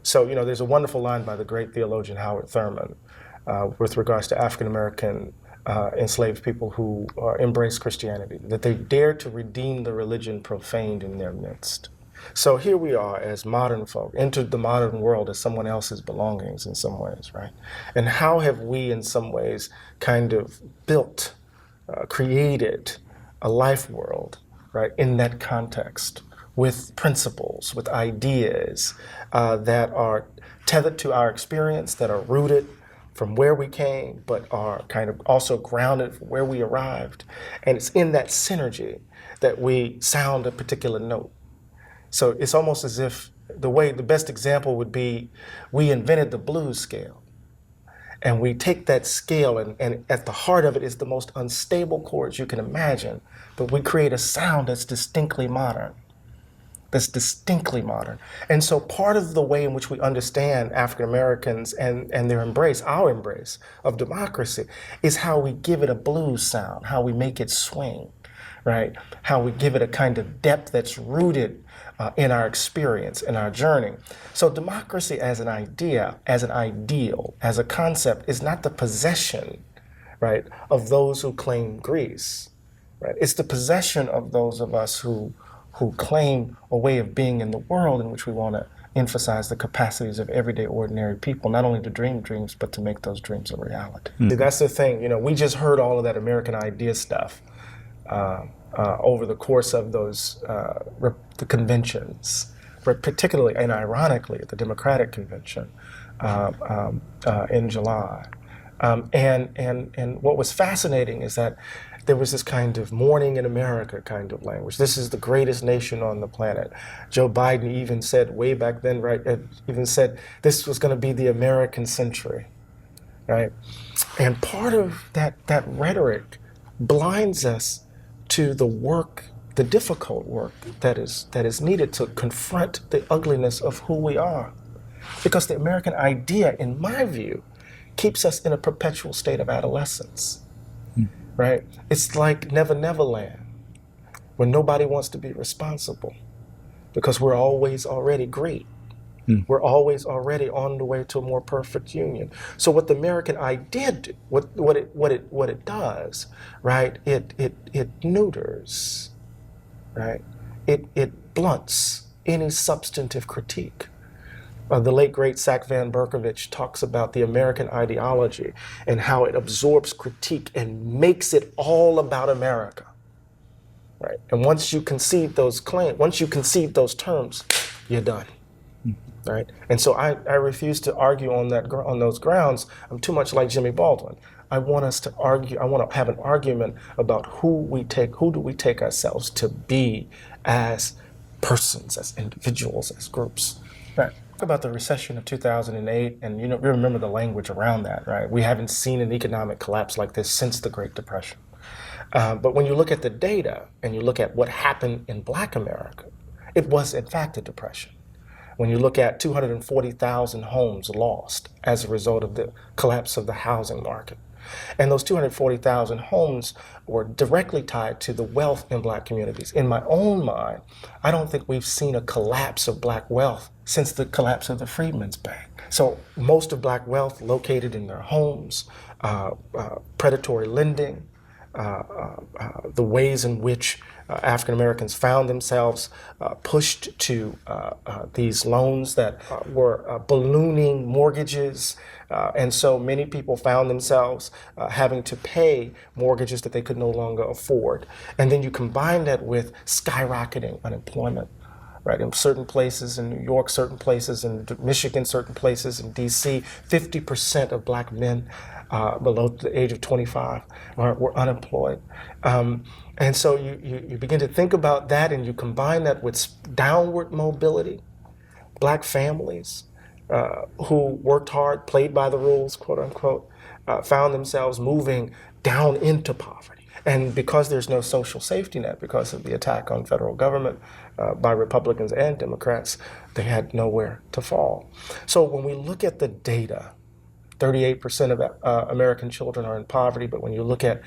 So, there's a wonderful line by the great theologian Howard Thurman with regards to African American enslaved people who embraced Christianity, that they dared to redeem the religion profaned in their midst. So here we are as modern folk, entered the modern world as someone else's belongings in some ways, right? And how have we in some ways kind of built, created a life world, right, in that context with principles, with ideas that are tethered to our experience, that are rooted from where we came, but are kind of also grounded from where we arrived. And it's in that synergy that we sound a particular note. So it's almost as if the best example would be we invented the blues scale. And we take that scale and at the heart of it is the most unstable chords you can imagine, but we create a sound that's distinctly modern. And so part of the way in which we understand African Americans and their embrace, our embrace of democracy, is how we give it a blues sound, how we make it swing, right? How we give it a kind of depth that's rooted in our experience, in our journey. So democracy as an idea, as an ideal, as a concept is not the possession, right, of those who claim Greece, right? It's the possession of those of us who claim a way of being in the world in which we want to emphasize the capacities of everyday ordinary people, not only to dream dreams, but to make those dreams a reality. Mm. That's the thing, we just heard all of that American idea stuff over the course of those the conventions, particularly and ironically at the Democratic Convention in July. And what was fascinating is that there was this kind of morning in America kind of language. This is the greatest nation on the planet. Joe Biden even said way back then, right, even said this was going to be the American century, right? And part of that rhetoric blinds us to the work, the difficult work that is needed to confront the ugliness of who we are. Because the American idea, in my view, keeps us in a perpetual state of adolescence. Right? It's like Never Never Land, when nobody wants to be responsible because we're always already great. We're always already on the way to a more perfect union. So what the American idea do, what it does, right? It neuters, right? It blunts any substantive critique. The late, great Sack Van Berkovich talks about the American ideology and how it absorbs critique and makes it all about America, right? And once you concede those claims, once you concede those terms, you're done, right? And so I refuse to argue on those grounds. I'm too much like Jimmy Baldwin. I want us to argue. I want to have an argument about who do we take ourselves to be as persons, as individuals, as groups, right? About the recession of 2008, and we remember the language around that, right? We haven't seen an economic collapse like this since the Great Depression. But when you look at the data and you look at what happened in Black America, it was in fact a depression. When you look at 240,000 homes lost as a result of the collapse of the housing market. And those 240,000 homes were directly tied to the wealth in Black communities. In my own mind, I don't think we've seen a collapse of Black wealth since the collapse of the Freedmen's Bank. So most of Black wealth located in their homes, predatory lending, the ways in which African Americans found themselves pushed to these loans that were ballooning mortgages. And so many people found themselves having to pay mortgages that they could no longer afford. And then you combine that with skyrocketing unemployment, right? In certain places in New York, certain places in Michigan, certain places in DC, 50% of Black men below the age of 25 were unemployed. And so you begin to think about that, and you combine that with downward mobility, Black families who worked hard, played by the rules, quote unquote, found themselves moving down into poverty. And because there's no social safety net, because of the attack on federal government by Republicans and Democrats, they had nowhere to fall. So when we look at the data, 38% of American children are in poverty, but when you look at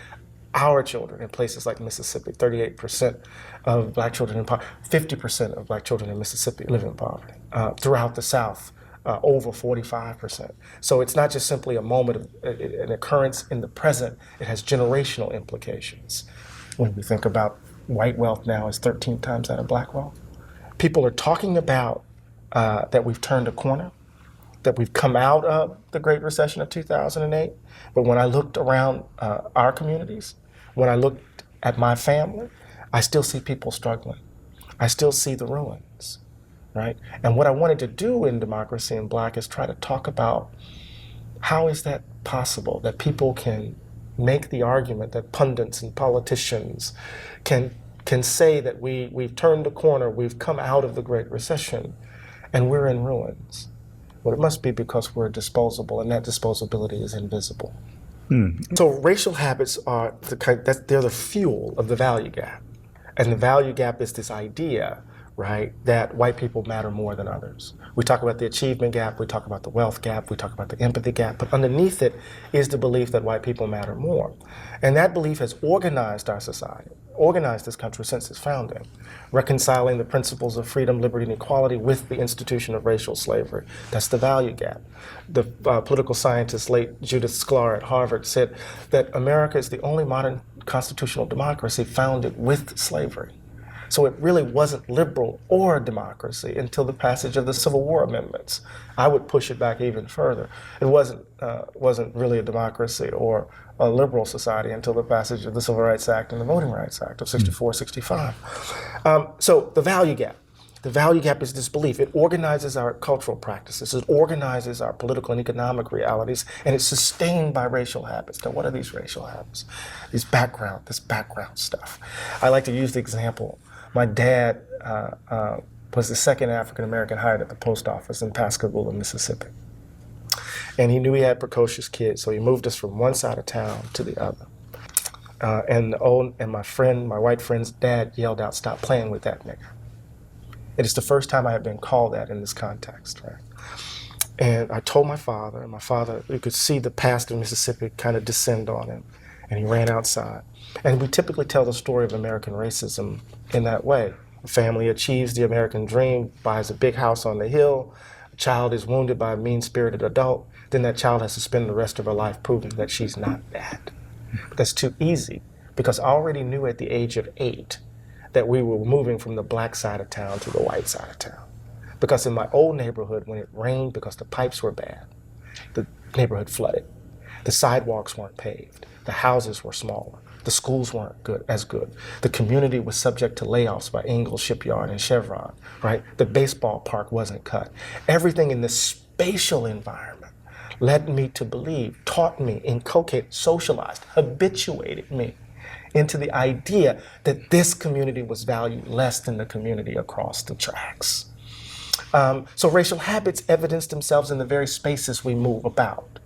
our children in places like Mississippi, 38% of Black children in poverty, 50% of Black children in Mississippi live in poverty. Throughout the South, over 45%. So it's not just simply a moment of an occurrence in the present, it has generational implications. When we think about white wealth now is 13 times that of black wealth. People are talking about that we've turned a corner, that we've come out of the Great Recession of 2008. But when I looked around our communities, when I looked at my family, I still see people struggling. I still see the ruins, right? And what I wanted to do in Democracy in Black is try to talk about how is that possible, that people can make the argument, that pundits and politicians can say that we've turned the corner, we've come out of the Great Recession, and we're in ruins. Well, it must be because we're disposable, and that disposability is invisible. So racial habits are they're the fuel of the value gap. And the value gap is this idea, right, that white people matter more than others. We talk about the achievement gap, we talk about the wealth gap, we talk about the empathy gap, but underneath it is the belief that white people matter more. And that belief has organized our society, organized this country since its founding, reconciling the principles of freedom, liberty, and equality with the institution of racial slavery. That's the value gap. The political scientist, late Judith Sklar at Harvard, said that America is the only modern constitutional democracy founded with slavery. So it really wasn't liberal or democracy until the passage of the Civil War amendments. I would push it back even further. It wasn't really a democracy or a liberal society until the passage of the Civil Rights Act and the Voting Rights Act of 64, 65. So the value gap. The value gap is this belief. It organizes our cultural practices. It organizes our political and economic realities, and it's sustained by racial habits. Now, what are these racial habits? This background stuff. I like to use the example. My dad was the second African-American hired at the post office in Pascagoula, Mississippi. And he knew he had precocious kids, so he moved us from one side of town to the other. And my white friend's dad yelled out, "Stop playing with that nigga." It is the first time I have been called that in this context, right? And I told my father, and my father, you could see the past of Mississippi kind of descend on him, and he ran outside. And we typically tell the story of American racism in that way. A family achieves the American dream, buys a big house on the hill, a child is wounded by a mean-spirited adult, then that child has to spend the rest of her life proving that she's not that. But that's too easy, because I already knew at the age of 8 that we were moving from the black side of town to the white side of town. Because in my old neighborhood, when it rained, because the pipes were bad, the neighborhood flooded. The sidewalks weren't paved. The houses were smaller. The schools weren't as good. The community was subject to layoffs by Ingalls Shipyard and Chevron, right? The baseball park wasn't cut. Everything in the spatial environment led me to believe, taught me, inculcated, socialized, habituated me into the idea that this community was valued less than the community across the tracks. So racial habits evidence themselves in the very spaces we move about,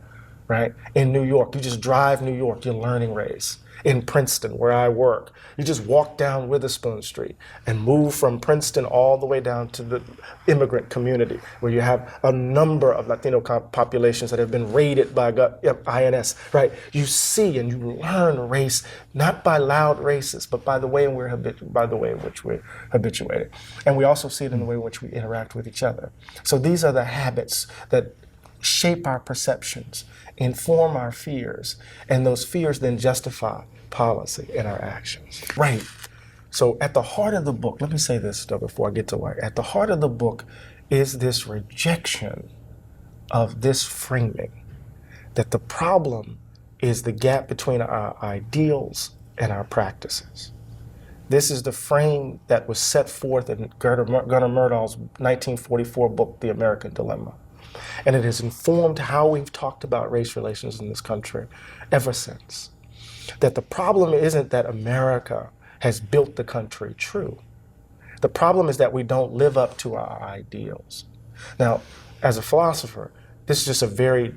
right? In New York, you just drive New York, you're learning race. In Princeton, where I work, you just walk down Witherspoon Street and move from Princeton all the way down to the immigrant community, where you have a number of Latino populations that have been raided by INS, right? You see and you learn race, not by loud races, but by the way in which we're habituated. And we also see it in the way in which we interact with each other. So these are the habits that shape our perceptions, inform our fears, and those fears then justify policy and our actions. Right. So at the heart of the book, let me say this though before I get to why. At the heart of the book is this rejection of this framing, that the problem is the gap between our ideals and our practices. This is the frame that was set forth in Gunnar Myrdal's 1944 book, The American Dilemma. And it has informed how we've talked about race relations in this country ever since. That the problem isn't that America has built the country true. The problem is that we don't live up to our ideals. Now, as a philosopher, this is just a very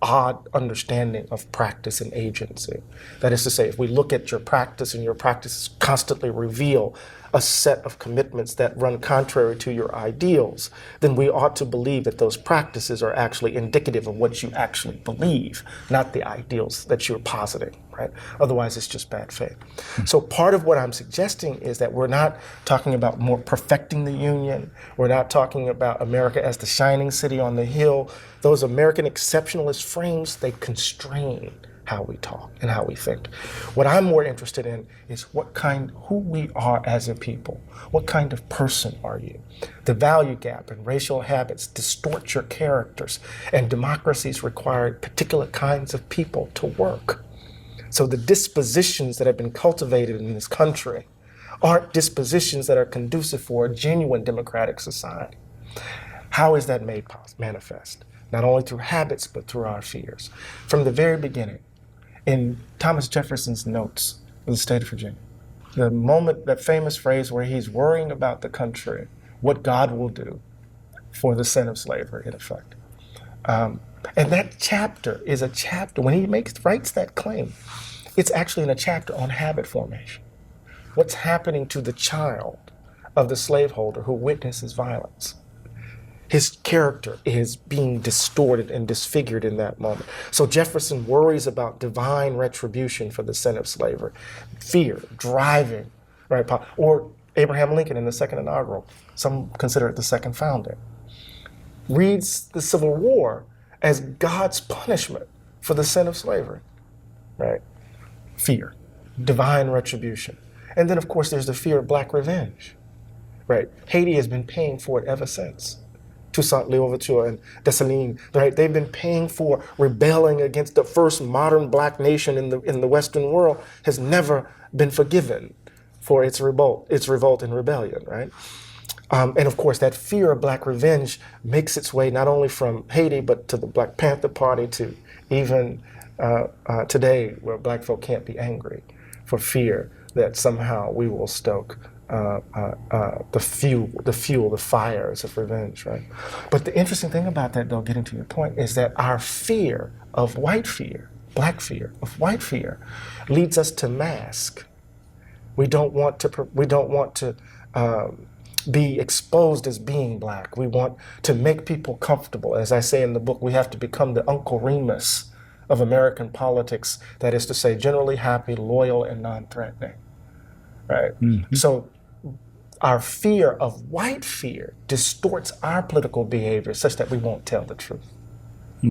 odd understanding of practice and agency. That is to say, if we look at your practice and your practices constantly reveal a set of commitments that run contrary to your ideals, then we ought to believe that those practices are actually indicative of what you actually believe, not the ideals that you're positing, right? Otherwise, it's just bad faith. So part of what I'm suggesting is that we're not talking about more perfecting the Union. We're not talking about America as the shining city on the hill. Those American exceptionalist frames, they constrain how we talk and how we think. What I'm more interested in is who we are as a people. What kind of person are you? The value gap and racial habits distort your characters, and democracies require particular kinds of people to work. So the dispositions that have been cultivated in this country aren't dispositions that are conducive for a genuine democratic society. How is that made manifest? Not only through habits, but through our fears. From the very beginning, in Thomas Jefferson's notes of the state of Virginia, the moment, that famous phrase where he's worrying about the country, what God will do for the sin of slavery, in effect. And that chapter is a chapter, when he writes that claim, it's actually in a chapter on habit formation. What's happening to the child of the slaveholder who witnesses violence? His character is being distorted and disfigured in that moment. So Jefferson worries about divine retribution for the sin of slavery, fear, driving, right? Or Abraham Lincoln in the second inaugural, some consider it the second founding, reads the Civil War as God's punishment for the sin of slavery, right? Fear, divine retribution. And then, of course, there's the fear of Black revenge, right? Haiti has been paying for it ever since. Toussaint Louverture and Dessalines, right? They've been paying for rebelling against the first modern Black nation in the Western world, has never been forgiven for its revolt and rebellion, right? And of course, that fear of Black revenge makes its way not only from Haiti, but to the Black Panther Party, to even today, where Black folk can't be angry for fear that somehow we will stoke the fires of revenge, right? But the interesting thing about that, though, getting to your point, is that our fear of white fear, Black fear of white fear, leads us to mask. We don't want to be exposed as being Black. We want to make people comfortable. As I say in the book, we have to become the Uncle Remus of American politics. That is to say, generally happy, loyal, and non-threatening, right? Mm-hmm. So our fear of white fear distorts our political behavior such that we won't tell the truth.